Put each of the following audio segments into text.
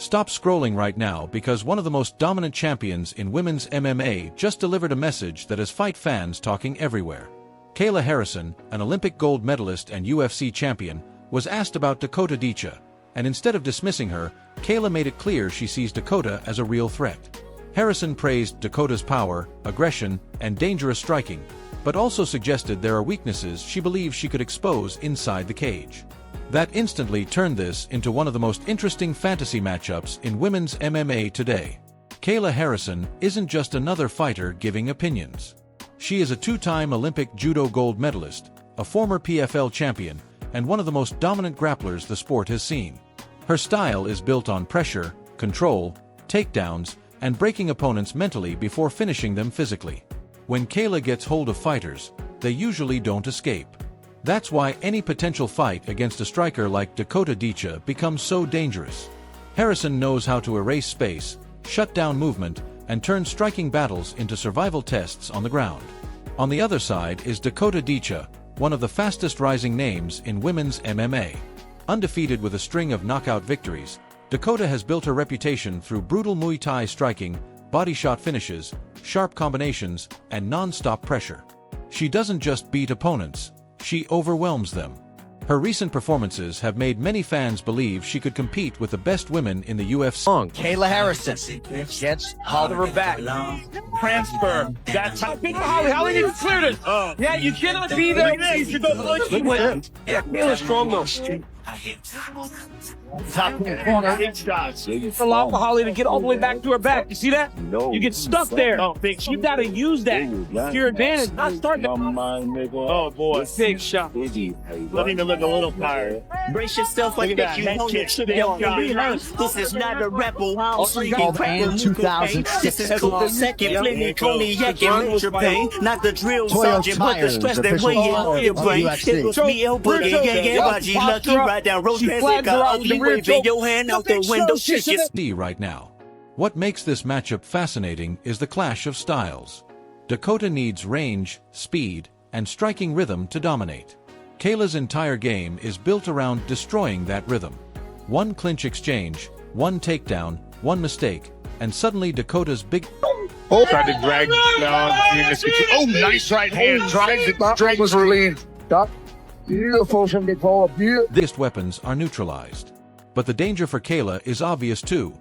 Stop scrolling right now because one of the most dominant champions in women's MMA just delivered a message that has fight fans talking everywhere. Kayla Harrison, an Olympic gold medalist and UFC champion, was asked about Dakota Ditcheva, and instead of dismissing her, Kayla made it clear she sees Dakota as a real threat. Harrison praised Dakota's power, aggression, and dangerous striking, but also suggested there are weaknesses she believes she could expose inside the cage. That instantly turned this into one of the most interesting fantasy matchups in women's MMA today. Kayla Harrison isn't just another fighter giving opinions. She is a two-time Olympic judo gold medalist, a former PFL champion, and one of the most dominant grapplers the sport has seen. Her style is built on pressure, control, takedowns, and breaking opponents mentally before finishing them physically. When Kayla gets hold of fighters, they usually don't escape. That's why any potential fight against a striker like Dakota Ditcheva becomes so dangerous. Harrison knows how to erase space, shut down movement, and turn striking battles into survival tests on the ground. On the other side is Dakota Ditcheva, one of the fastest rising names in women's MMA. Undefeated with a string of knockout victories, Dakota has built her reputation through brutal Muay Thai striking, body shot finishes, sharp combinations, and non-stop pressure. She doesn't just beat opponents, she overwhelms them. Her recent performances have made many fans believe she could compete with the best women in the UFC. Kayla Harrison gets Holder back. Transfer. That's how Holly didn't clear it. Yeah, you cannot be there. You should go punch. Yeah, Kayla's strong though. Top corner, big shots. Allow for Holly to get all the way back to her back. You see that? No. You get stuck there. Oh, big. You gotta use that to your advantage. Not start. Oh boy, big shot. Looking to look a little tired. Brace yourself like that. You know this is not a rebel. Also called and 2006. This is the second plenty cognac and major pain. Not the drill sergeant, but the stress that weighing on your brain. It was me, elbow, yeah, lucky right down road. Waving your hand out the window. Right now. What makes this matchup fascinating is the clash of styles. Dakota needs range, speed, and striking rhythm to dominate. Kayla's entire game is built around destroying that rhythm. One clinch exchange, one takedown, one mistake, and suddenly Dakota's big Tried to drag down. Oh, nice right hand. Tried to drag. Was relieved. Beautiful from the ball. biggest weapons are neutralized. But the danger for Kayla is obvious too.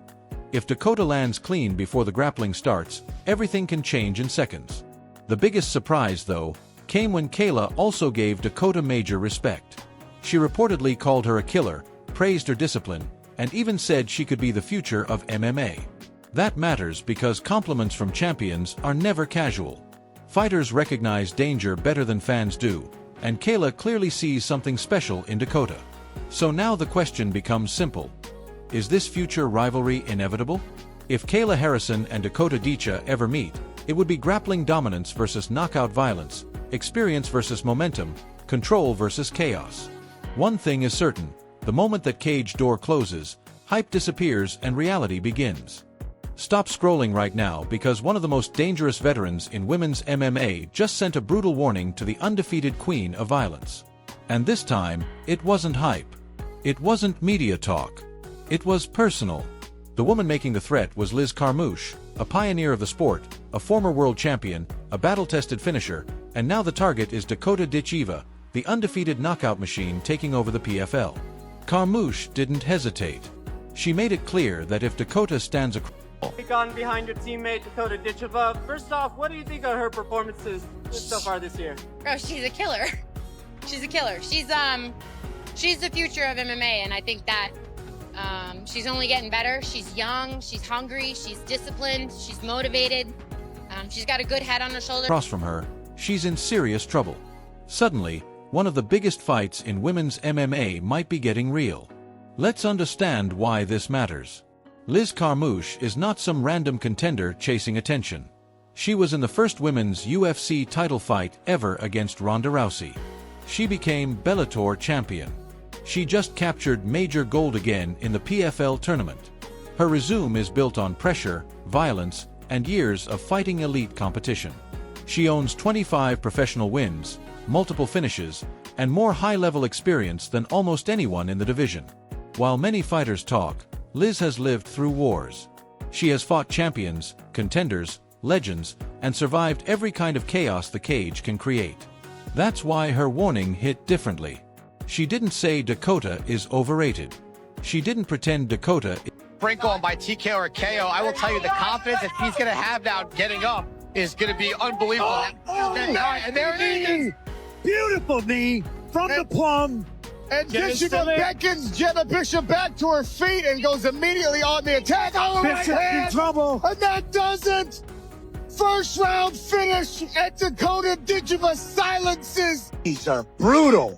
If Dakota lands clean before the grappling starts, everything can change in seconds. The biggest surprise, though, came when Kayla also gave Dakota major respect. She reportedly called her a killer, praised her discipline, and even said she could be the future of MMA. That matters because compliments from champions are never casual. Fighters recognize danger better than fans do, and Kayla clearly sees something special in Dakota. So now the question becomes simple. Is this future rivalry inevitable? If Kayla Harrison and Dakota Ditcheva ever meet, it would be grappling dominance versus knockout violence, experience versus momentum, control versus chaos. One thing is certain, the moment that cage door closes, hype disappears and reality begins. Stop scrolling right now because one of the most dangerous veterans in women's MMA just sent a brutal warning to the undefeated queen of violence. And this time, it wasn't hype. It wasn't media talk. It was personal. The woman making the threat was Liz Carmouche, a pioneer of the sport, a former world champion, a battle-tested finisher, and now the target is Dakota Ditcheva, the undefeated knockout machine taking over the PFL. Carmouche didn't hesitate. She made it clear that if Dakota stands across On behind your teammate Dakota Ditcheva. First off, what do you think of her performances so far this year? Oh, she's a killer. She's a killer. She's the future of MMA, and I think that she's only getting better. She's young, she's hungry, she's disciplined, she's motivated. She's got a good head on her shoulder. Across from her, she's in serious trouble. Suddenly, one of the biggest fights in women's MMA might be getting real. Let's understand why this matters. Liz Carmouche is not some random contender chasing attention. She was in the first women's UFC title fight ever against Ronda Rousey. She became Bellator champion. She just captured major gold again in the PFL tournament. Her resume is built on pressure, violence, and years of fighting elite competition. She owns 25 professional wins, multiple finishes, and more high-level experience than almost anyone in the division. While many fighters talk, Liz has lived through wars. She has fought champions, contenders, legends, and survived every kind of chaos the cage can create. That's why her warning hit differently. She didn't say Dakota is overrated. She didn't pretend Dakota Sprinkle him by TKO or KO. I will tell you, the confidence that he's going to have now getting up is going to be unbelievable. And there it is. Beautiful knee from the plum. And Ditcheva beckons Jenna Bishop back to her feet and goes immediately on the attack. Oh, right Bishop in hand. trouble. And that does it. First round finish, and Dakota Ditcheva silences. These are brutal.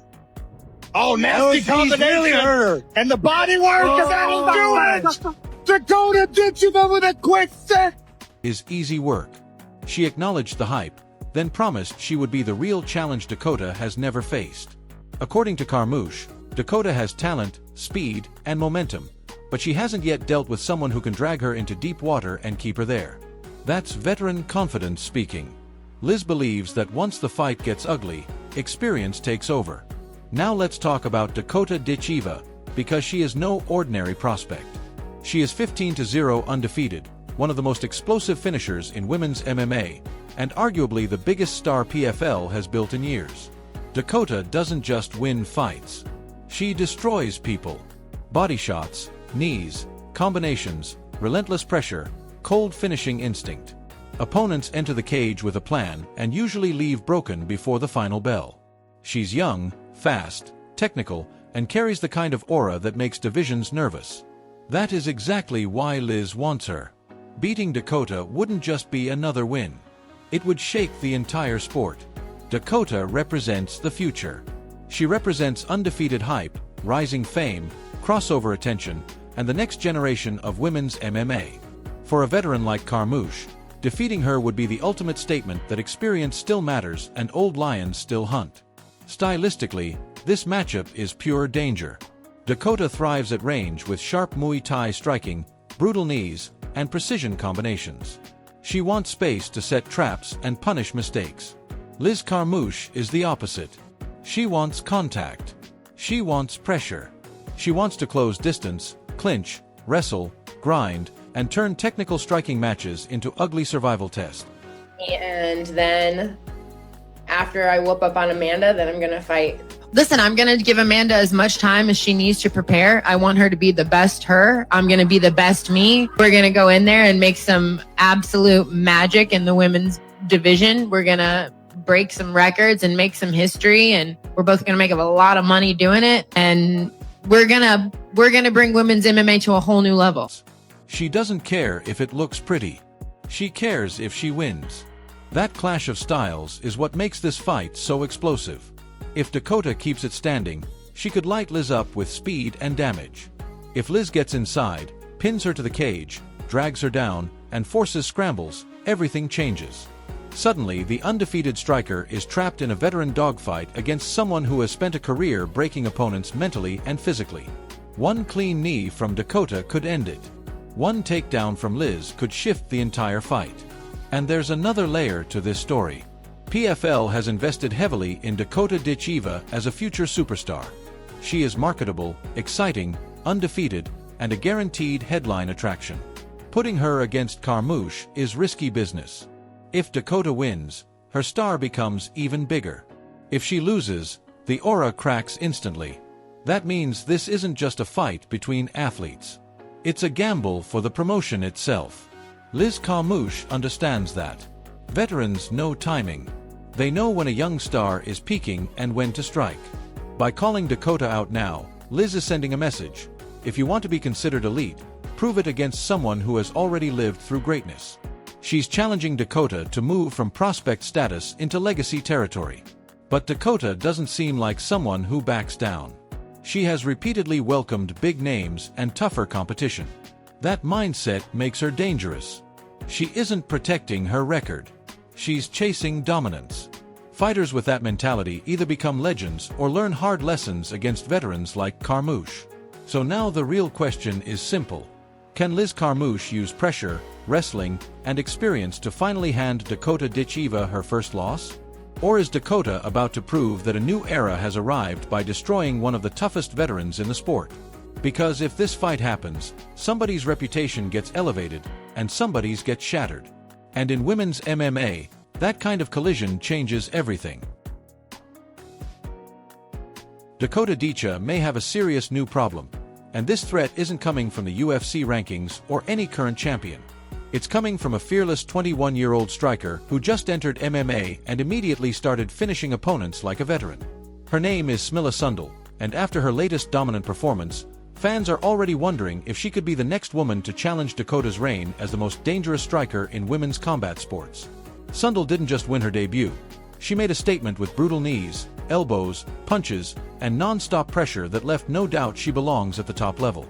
Oh, nasty combination. Really hurt her. And the body work, and that'll do it. Dakota Ditcheva with a quick set. is easy work. She acknowledged the hype, then promised she would be the real challenge Dakota has never faced. According to Carmouche, Dakota has talent, speed, and momentum, but she hasn't yet dealt with someone who can drag her into deep water and keep her there. That's veteran confidence speaking. Liz believes that once the fight gets ugly, experience takes over. Now let's talk about Dakota Ditcheva, because she is no ordinary prospect. She is 15-0 undefeated, one of the most explosive finishers in women's MMA, and arguably the biggest star PFL has built in years. Dakota doesn't just win fights. She destroys people. Body shots, knees, combinations, relentless pressure, cold finishing instinct. Opponents enter the cage with a plan and usually leave broken before the final bell. She's young, fast, technical, and carries the kind of aura that makes divisions nervous. That is exactly why Liz wants her. Beating Dakota wouldn't just be another win. It would shake the entire sport. Dakota represents the future. She represents undefeated hype, rising fame, crossover attention, and the next generation of women's MMA. For a veteran like Carmouche, defeating her would be the ultimate statement that experience still matters and old lions still hunt. Stylistically, this matchup is pure danger. Dakota thrives at range with sharp Muay Thai striking, brutal knees, and precision combinations. She wants space to set traps and punish mistakes. Liz Carmouche is the opposite. She wants contact. She wants pressure. She wants to close distance, clinch, wrestle, grind, and turn technical striking matches into ugly survival tests. And then after I whoop up on Amanda, then I'm going to fight. Listen, I'm going to give Amanda as much time as she needs to prepare. I want her to be the best her. I'm going to be the best me. We're going to go in there and make some absolute magic in the women's division. We're going to break some records and make some history, and we're both going to make a lot of money doing it. And we're going to bring women's MMA to a whole new level. She doesn't care if it looks pretty. She cares if she wins. That clash of styles is what makes this fight so explosive. If Dakota keeps it standing, she could light Liz up with speed and damage. If Liz gets inside, pins her to the cage, drags her down, and forces scrambles, everything changes. Suddenly, the undefeated striker is trapped in a veteran dogfight against someone who has spent a career breaking opponents mentally and physically. One clean knee from Dakota could end it. One takedown from Liz could shift the entire fight. And there's another layer to this story. PFL has invested heavily in Dakota Ditcheva as a future superstar. She is marketable, exciting, undefeated, and a guaranteed headline attraction. Putting her against Carmouche is risky business. If Dakota wins, her star becomes even bigger. If she loses, the aura cracks instantly. That means this isn't just a fight between athletes. It's a gamble for the promotion itself. Liz Carmouche understands that. Veterans know timing. They know when a young star is peaking and when to strike. By calling Dakota out now, Liz is sending a message. If you want to be considered elite, prove it against someone who has already lived through greatness. She's challenging Dakota to move from prospect status into legacy territory. But Dakota doesn't seem like someone who backs down. She has repeatedly welcomed big names and tougher competition. That mindset makes her dangerous. She isn't protecting her record. She's chasing dominance. Fighters with that mentality either become legends or learn hard lessons against veterans like Carmouche. So now the real question is simple. Can Liz Carmouche use pressure, wrestling, and experience to finally hand Dakota Ditcheva her first loss? Or is Dakota about to prove that a new era has arrived by destroying one of the toughest veterans in the sport? Because if this fight happens, somebody's reputation gets elevated, and somebody's gets shattered. And in women's MMA, that kind of collision changes everything. Dakota Ditcheva may have a serious new problem, and this threat isn't coming from the UFC rankings or any current champion. It's coming from a fearless 21-year-old striker who just entered MMA and immediately started finishing opponents like a veteran. Her name is Smilla Sundal, and after her latest dominant performance, fans are already wondering if she could be the next woman to challenge Dakota's reign as the most dangerous striker in women's combat sports. Sundal didn't just win her debut. She made a statement with brutal knees, elbows, punches, and non-stop pressure that left no doubt she belongs at the top level.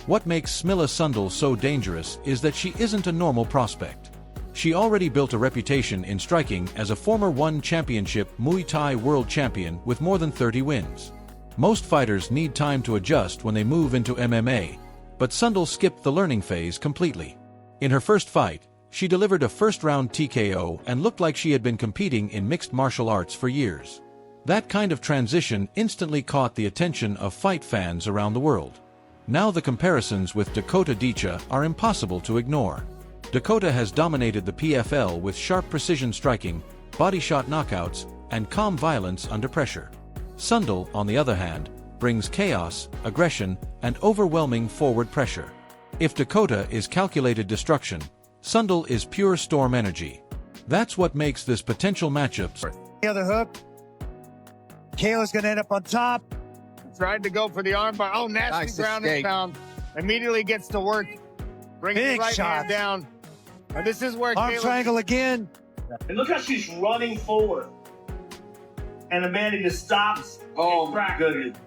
What makes Smilla Sundal so dangerous is that she isn't a normal prospect. She already built a reputation in striking as a former One Championship Muay Thai world champion with more than 30 wins. Most fighters need time to adjust when they move into MMA, but Sundal skipped the learning phase completely. In her first fight, she delivered a first-round TKO and looked like she had been competing in mixed martial arts for years. That kind of transition instantly caught the attention of fight fans around the world. Now the comparisons with Dakota Ditcheva are impossible to ignore. Dakota has dominated the PFL with sharp precision striking, body shot knockouts, and calm violence under pressure. Sundal, on the other hand, brings chaos, aggression, and overwhelming forward pressure. If Dakota is calculated destruction, Sundal is pure storm energy. That's what makes this potential matchup. The other hook. Kayla's going to end up on top. Tried to go for the armbar. Oh, nasty ground and pound. Immediately gets to work. Bringing the right hand down. And this is where arm triangle again. And look how she's running forward. And Amanda just stops. Oh, my goodness.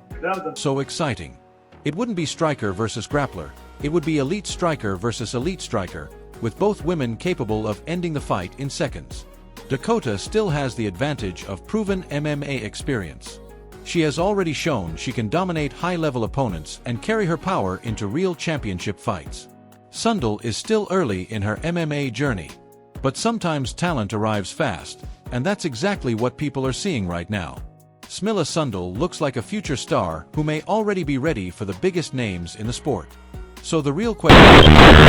So exciting. It wouldn't be striker versus grappler. It would be elite striker versus elite striker, with both women capable of ending the fight in seconds. Dakota still has the advantage of proven MMA experience. She has already shown she can dominate high-level opponents and carry her power into real championship fights. Sundal is still early in her MMA journey. But sometimes talent arrives fast, and that's exactly what people are seeing right now. Smilla Sundal looks like a future star who may already be ready for the biggest names in the sport. So the real question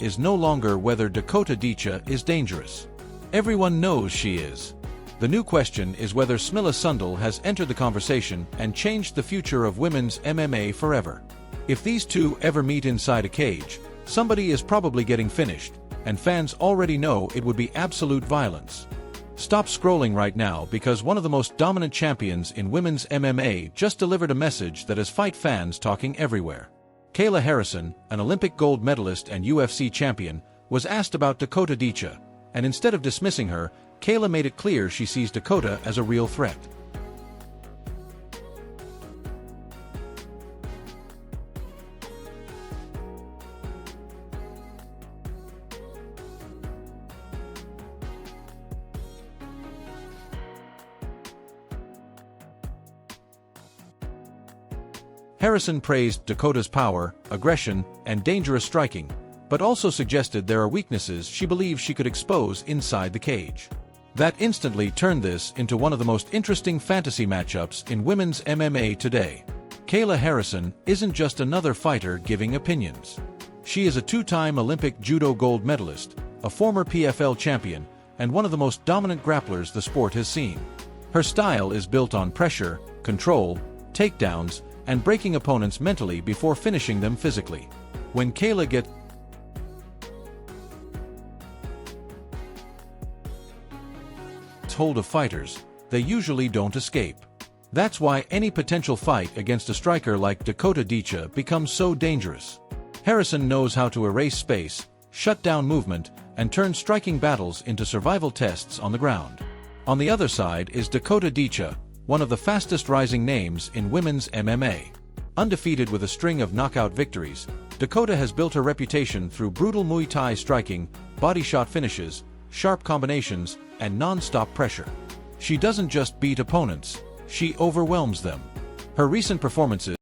is no longer whether Dakota Ditcheva is dangerous. Everyone knows she is. The new question is whether Smilla Sundal has entered the conversation and changed the future of women's MMA forever. If these two ever meet inside a cage, somebody is probably getting finished, and fans already know it would be absolute violence. Stop scrolling right now because one of the most dominant champions in women's MMA just delivered a message that has fight fans talking everywhere. Kayla Harrison, an Olympic gold medalist and UFC champion, was asked about Dakota Ditcheva, and instead of dismissing her, Kayla made it clear she sees Dakota as a real threat. Harrison praised Dakota's power, aggression, and dangerous striking, but also suggested there are weaknesses she believes she could expose inside the cage. That instantly turned this into one of the most interesting fantasy matchups in women's MMA today. Kayla Harrison isn't just another fighter giving opinions. She is a two-time Olympic judo gold medalist, a former PFL champion, and one of the most dominant grapplers the sport has seen. Her style is built on pressure, control, takedowns, and breaking opponents mentally before finishing them physically. When Kayla gets hold of fighters, they usually don't escape. That's why any potential fight against a striker like Dakota Ditcheva becomes so dangerous. Harrison knows how to erase space, shut down movement, and turn striking battles into survival tests on the ground. On the other side is Dakota Ditcheva, one of the fastest rising names in women's MMA. Undefeated with a string of knockout victories, Dakota has built her reputation through brutal Muay Thai striking, body shot finishes, sharp combinations, and non-stop pressure. She doesn't just beat opponents, she overwhelms them. Her recent performances